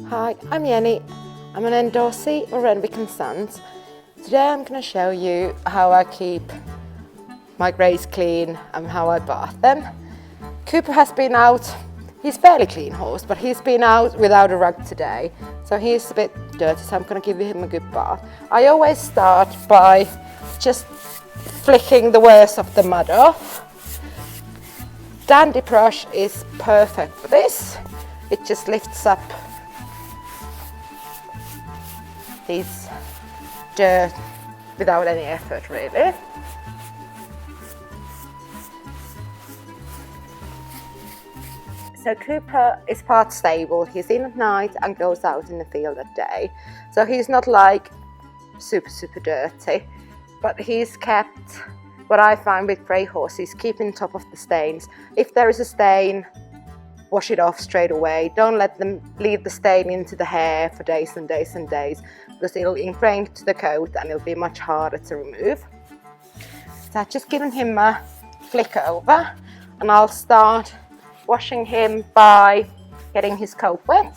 Hi, I'm Jenni. I'm an Endorsee of Renwick & Sons. Today I'm going to show you how I keep my greys clean and how I bath them. Cooper has been out. He's a fairly clean horse, but he's been out without a rug today, so he's a bit dirty, so I'm going to give him a good bath. I always start by just flicking the worst of the mud off. Dandy brush is perfect for this. It just lifts up his dirt without any effort, really. So Cooper is part stable. He's in at night and goes out in the field at day. So he's not like super dirty, but he's kept, what I find with grey horses, keeping top of the stains. If there is a stain, wash it off straight away. Don't let them leave the stain into the hair for days and days and days, because it'll ingrain to the coat and it'll be much harder to remove. So I've just given him a flick over, and I'll start washing him by getting his coat wet.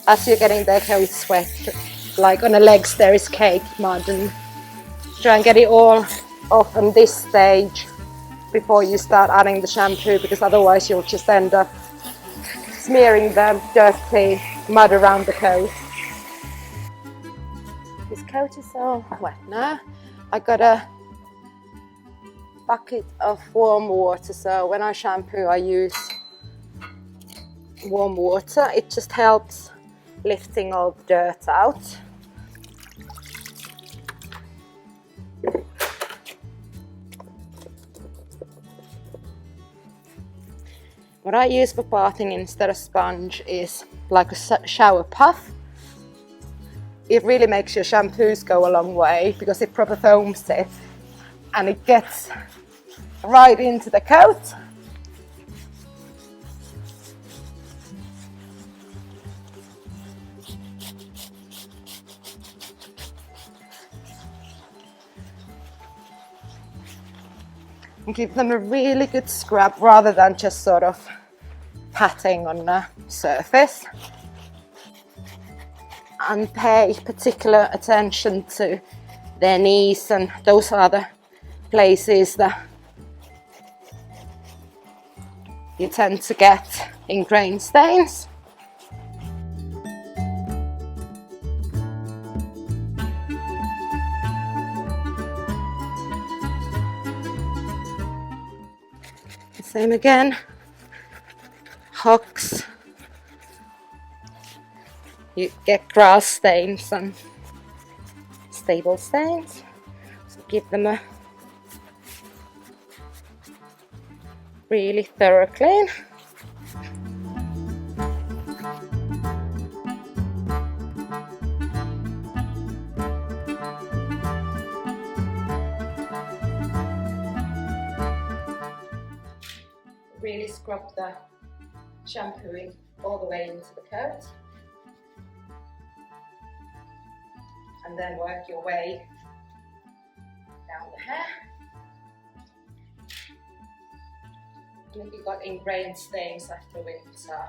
As you're getting their coats wet, like on the legs there is caked mud, and try and get it all off on this stage before you start adding the shampoo, because otherwise you'll just end up smearing the dirty mud around the coat. His coat is all wet now. I got a bucket of warm water, so when I shampoo I use warm water. It just helps lifting all the dirt out. What I use for bathing instead of sponge is like a shower puff. It really makes your shampoos go a long way because it proper foams it and it gets right into the coat. And give them a really good scrub rather than just sort of patting on the surface. And pay particular attention to their knees and those other places that you tend to get ingrained stains. Same again, hocks. You get grass stains and stable stains, so give them a really thorough clean. Really scrub the shampooing all the way into the coat. And then work your way down the hair. And if you've got ingrained stains after winter,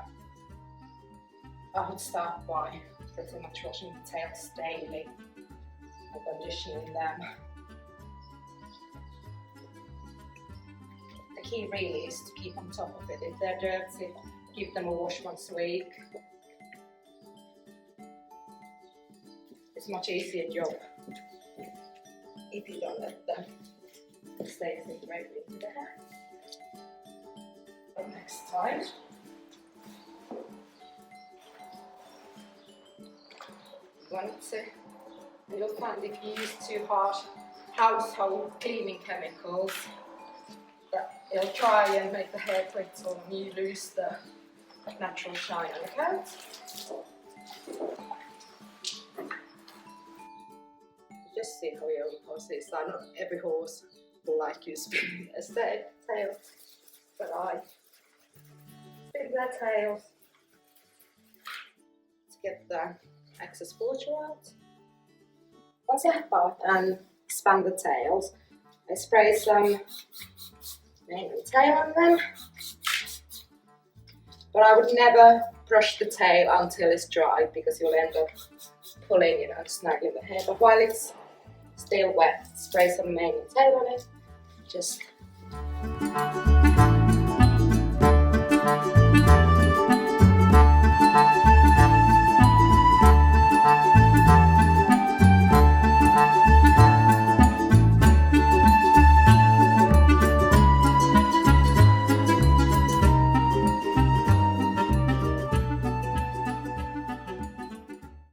I would start by pretty much washing the tails daily and conditioning them. The key really is to keep on top of it. If they're dirty, give them a wash once a week. It's a much easier job if you don't let them stay directly into the hair. But next time, you'll find if you use too harsh household cleaning chemicals, that it'll try and make the hair brittle and you lose the natural shine on the coat. Just see how your horse is. Not every horse will like you spinning their tail, but I spin their tails to get the excess water out. Once you have bathed and expand the tails, I spray some mane and tail on them, but I would never brush the tail until it's dry because you'll end up pulling, you know, snagging the hair. But while it's still wet, spray some mane and tail on it. Just